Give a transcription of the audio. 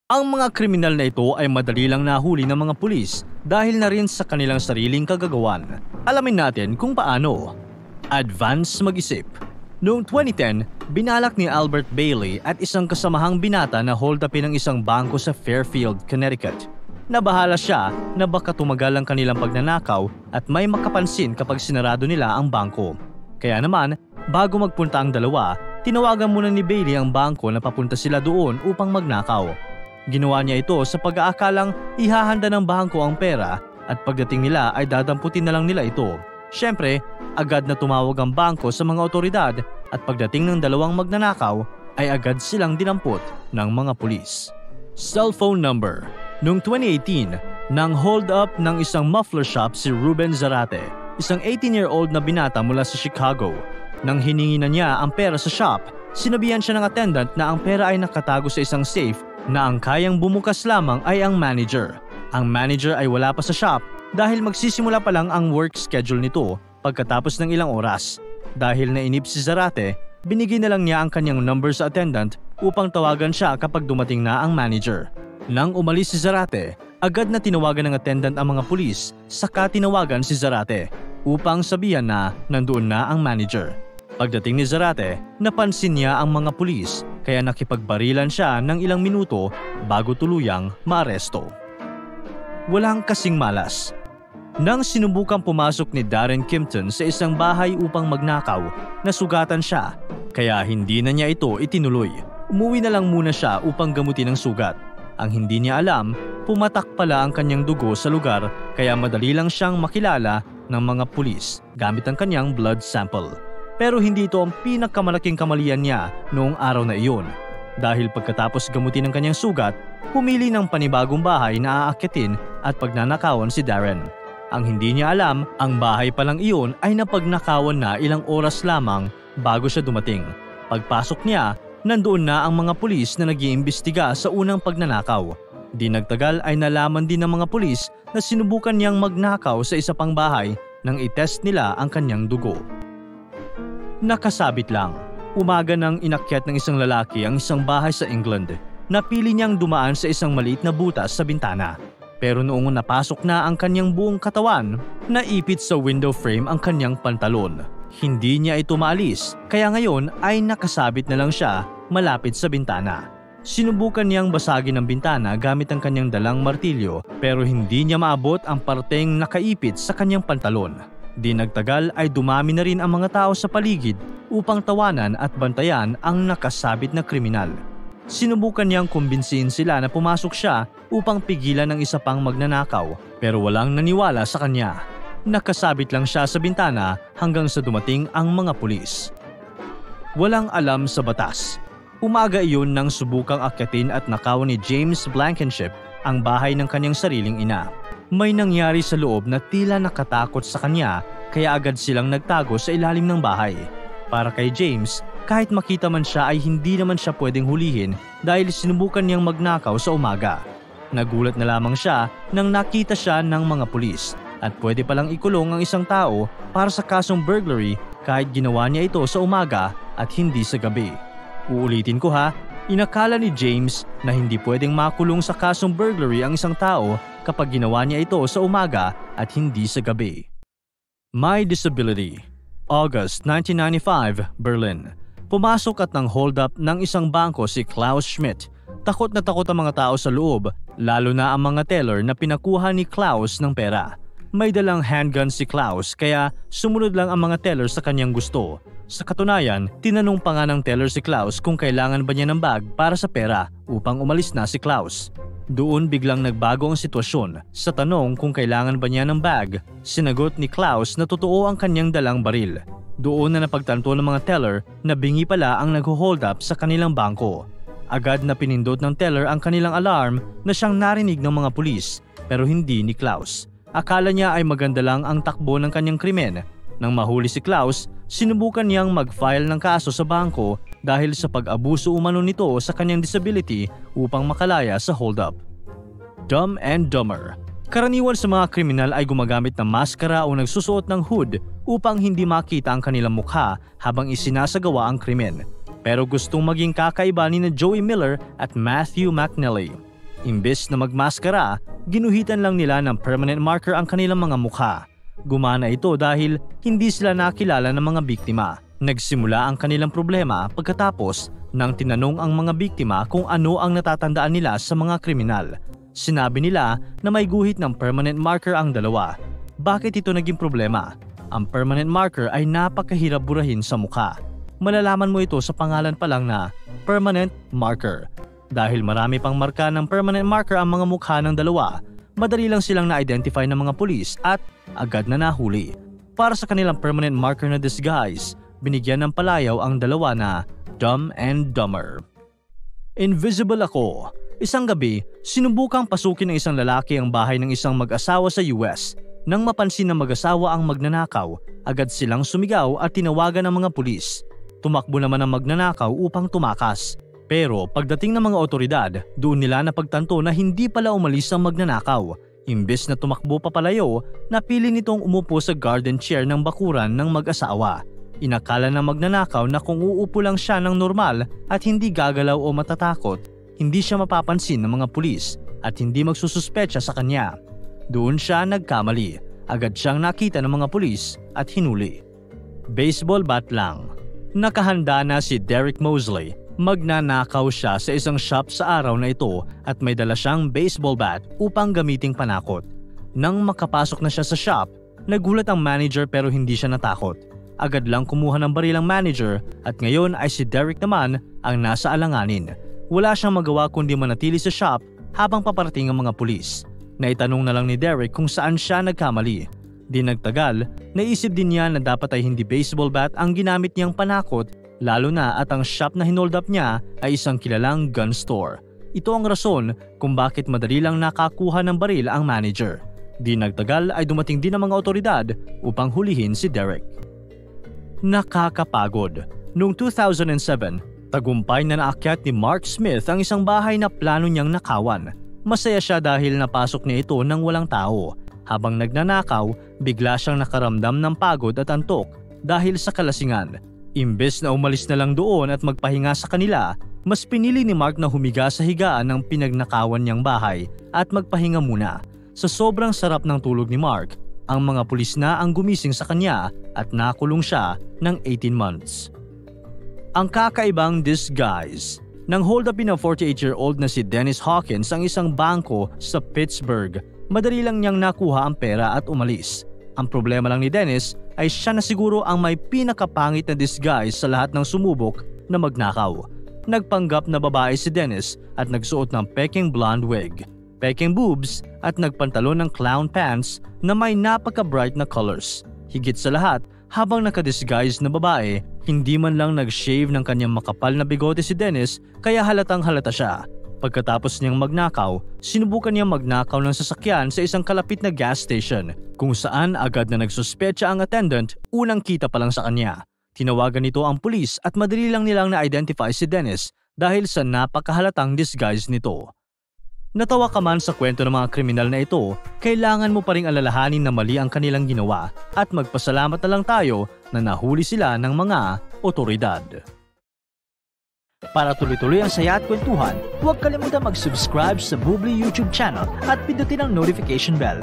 Ang mga kriminal na ito ay madali lang nahuli ng mga pulis dahil na rin sa kanilang sariling kagagawan. Alamin natin kung paano. Advance mag-isip. Noong 2010, binalak ni Albert Bailey at isang kasamahang binata na hold upin ng isang bangko sa Fairfield, Connecticut. Nabahala siya na baka tumagal ang kanilang pagnanakaw at may makapansin kapag sinarado nila ang bangko. Kaya naman, bago magpunta ang dalawa, tinawagan muna ni Bailey ang bangko na papunta sila doon upang magnakaw. Ginawa niya ito sa pag-aakalang ihahanda ng bangko ang pera at pagdating nila ay dadamputin na lang nila ito. Siyempre, agad na tumawag ang bangko sa mga otoridad at pagdating ng dalawang magnanakaw ay agad silang dinampot ng mga pulis. Cellphone number. Noong 2018, nang hold up ng isang muffler shop si Ruben Zarate, isang 18-year-old na binata mula sa Chicago. Nang hiningi na niya ang pera sa shop, sinabihan siya ng attendant na ang pera ay nakatago sa isang safe na ang kayang bumukas lamang ay ang manager. Ang manager ay wala pa sa shop dahil magsisimula pa lang ang work schedule nito pagkatapos ng ilang oras. Dahil nainip si Zarate, binigay na lang niya ang kanyang number sa attendant upang tawagan siya kapag dumating na ang manager. Nang umalis si Zarate, agad na tinawagan ng attendant ang mga pulis, saka tinawagan si Zarate upang sabihan na nandoon na ang manager. Pagdating ni Zarate, napansin niya ang mga pulis kaya nakipagbarilan siya ng ilang minuto bago tuluyang maaresto. Walang kasing malas. Nang sinubukang pumasok ni Darren Kimpton sa isang bahay upang magnakaw, nasugatan siya kaya hindi na niya ito itinuloy. Umuwi na lang muna siya upang gamutin ang sugat. Ang hindi niya alam, pumatak pala ang kanyang dugo sa lugar kaya madali lang siyang makilala ng mga pulis gamit ang kanyang blood sample. Pero hindi ito ang pinakamalaking kamalian niya noong araw na iyon. Dahil pagkatapos gamutin ang kanyang sugat, pumili ng panibagong bahay na aakyatin at pagnanakawan si Darren. Ang hindi niya alam, ang bahay palang iyon ay napagnakawan na ilang oras lamang bago siya dumating. Pagpasok niya, nandoon na ang mga pulis na nag-iimbestiga sa unang pagnanakaw. Di nagtagal ay nalaman din ng mga pulis na sinubukan niyang magnakaw sa isa pang bahay nang itest nila ang kanyang dugo. Nakasabit lang. Umaga nang inakyat ng isang lalaki ang isang bahay sa England. Napili niyang dumaan sa isang maliit na butas sa bintana. Pero noong napasok na ang kanyang buong katawan, naipit sa window frame ang kanyang pantalon. Hindi niya ito maalis, kaya ngayon ay nakasabit na lang siya malapit sa bintana. Sinubukan niyang basagin ang bintana gamit ang kanyang dalang martilyo pero hindi niya maabot ang parteng nakaipit sa kanyang pantalon. Di nagtagal ay dumami na rin ang mga tao sa paligid upang tawanan at bantayan ang nakasabit na kriminal. Sinubukan niyang kumbinsihin sila na pumasok siya upang pigilan ng isa pang magnanakaw pero walang naniwala sa kanya. Nakasabit lang siya sa bintana hanggang sa dumating ang mga pulis. Walang alam sa batas. Umaga iyon nang subukang akyatin at nakawan ni James Blankenship ang bahay ng kanyang sariling ina. May nangyari sa loob na tila nakatakot sa kanya kaya agad silang nagtago sa ilalim ng bahay. Para kay James, kahit makita man siya ay hindi naman siya pwedeng hulihin dahil sinubukan niyang magnakaw sa umaga. Nagulat na lamang siya nang nakita siya ng mga pulis at pwede palang ikulong ang isang tao para sa kasong burglary kahit ginawa niya ito sa umaga at hindi sa gabi. Uulitin ko ha, inakala ni James na hindi pwedeng makulong sa kasong burglary ang isang tao kapag ginawa niya ito sa umaga at hindi sa gabi. My disability. August 1995, Berlin. Pumasok at nang hold up ng isang bangko si Klaus Schmidt. Takot na takot ang mga tao sa loob, lalo na ang mga teller na pinakuha ni Klaus ng pera. May dalang handgun si Klaus kaya sumunod lang ang mga teller sa kanyang gusto. Sa katunayan, tinanong pa nga ng teller si Klaus kung kailangan ba niya ng bag para sa pera upang umalis na si Klaus. Doon biglang nagbago ang sitwasyon. Sa tanong kung kailangan ba niya ng bag, sinagot ni Klaus na totoo ang kanyang dalang baril. Doon na napagtanto ng mga teller na bingi pala ang nag-hold up sa kanilang bangko. Agad na pinindot ng teller ang kanilang alarm na siyang narinig ng mga pulis pero hindi ni Klaus. Akala niya ay maganda lang ang takbo ng kanyang krimen. Nang mahuli si Klaus, sinubukan niyang mag-file ng kaso sa bangko dahil sa pag-abuso umano nito sa kanyang disability upang makalaya sa hold-up. Dumb and Dumber. Karaniwan sa mga kriminal ay gumagamit ng maskara o nagsusuot ng hood upang hindi makita ang kanilang mukha habang isinasagawa ang krimen. Pero gustong maging kakaiba ni na Joey Miller at Matthew McNally. Imbes na magmaskara, ginuhitan lang nila ng permanent marker ang kanilang mga mukha. Gumana ito dahil hindi sila nakilala ng mga biktima. Nagsimula ang kanilang problema pagkatapos nang tinanong ang mga biktima kung ano ang natatandaan nila sa mga kriminal. Sinabi nila na may guhit ng permanent marker ang dalawa. Bakit ito naging problema? Ang permanent marker ay napakahirap burahin sa mukha. Malalaman mo ito sa pangalan pa lang na permanent marker. Dahil marami pang marka ng permanent marker ang mga mukha ng dalawa, madali lang silang na-identify ng mga pulis at agad na nahuli. Para sa kanilang permanent marker na disguise, binigyan ng palayaw ang dalawa na Dumb and Dumber. Invisible ako. Isang gabi, sinubukang pasukin ng isang lalaki ang bahay ng isang mag-asawa sa US. Nang mapansin na mag-asawa ang magnanakaw, agad silang sumigaw at tinawagan ng mga pulis. Tumakbo naman ang magnanakaw upang tumakas. Pero pagdating ng mga otoridad, doon nila napagtanto na hindi pala umalis ang magnanakaw. Imbes na tumakbo papalayo, napili nitong umupo sa garden chair ng bakuran ng mag-asawa. Inakala ng magnanakaw na kung uupo lang siya ng normal at hindi gagalaw o matatakot, hindi siya mapapansin ng mga pulis at hindi magsususpecha sa kanya. Doon siya nagkamali. Agad siyang nakita ng mga pulis at hinuli. Baseball bat lang. Nakahanda na si Derek Mosley. Magnanakaw siya sa isang shop sa araw na ito at may dala siyang baseball bat upang gamiting panakot. Nang makapasok na siya sa shop, nagulat ang manager pero hindi siya natakot. Agad lang kumuha ng baril ang manager at ngayon ay si Derek naman ang nasa alanganin. Wala siyang magawa kundi manatili sa shop habang paparating ang mga pulis. Naitanong na lang ni Derek kung saan siya nagkamali. Di nagtagal, naisip din niya na dapat ay hindi baseball bat ang ginamit niyang panakot, lalo na at ang shop na hinold up niya ay isang kilalang gun store. Ito ang rason kung bakit madali lang nakakuha ng baril ang manager. Di nagtagal ay dumating din ang mga otoridad upang hulihin si Derek. Nakakapagod. Noong 2007, tagumpay na naakyat ni Mark Smith ang isang bahay na plano niyang nakawan. Masaya siya dahil napasok niya ito nang walang tao. Habang nagnanakaw, bigla siyang nakaramdam ng pagod at antok dahil sa kalasingan. Imbes na umalis na lang doon at magpahinga sa kanila, mas pinili ni Mark na humiga sa higaan ng pinagnakawan niyang bahay at magpahinga muna. Sa sobrang sarap ng tulog ni Mark, ang mga pulis na ang gumising sa kanya at nakulong siya ng 18 months. Ang kakaibang disguise. Nang hold upin ng 48-year-old na si Dennis Hawkins ang isang bangko sa Pittsburgh, madali lang niyang nakuha ang pera at umalis. Ang problema lang ni Dennis ay siya na siguro ang may pinakapangit na disguise sa lahat ng sumubok na magnakaw. Nagpanggap na babae si Dennis at nagsuot ng peking blonde wig, peking boobs at nagpantalon ng clown pants na may napaka-bright na colors. Higit sa lahat, habang nakadisguise na babae, hindi man lang nag-shave ng kanyang makapal na bigote si Dennis kaya halatang halata siya. Pagkatapos niyang magnakaw, sinubukan niyang magnakaw ng sasakyan sa isang kalapit na gas station kung saan agad na nagsuspecha ang attendant unang kita pa lang sa kanya. Tinawagan nito ang pulis at madali lang nilang na-identify si Dennis dahil sa napakahalatang disguise nito. Natawa ka man sa kwento ng mga kriminal na ito, kailangan mo pa ring alalahanin na mali ang kanilang ginawa at magpasalamat na lang tayo na nahuli sila ng mga otoridad. Para tuloy-tuloy ang saya at kwentuhan, huwag kalimutan mag-subscribe sa Bubbly YouTube channel at pindutin ang notification bell.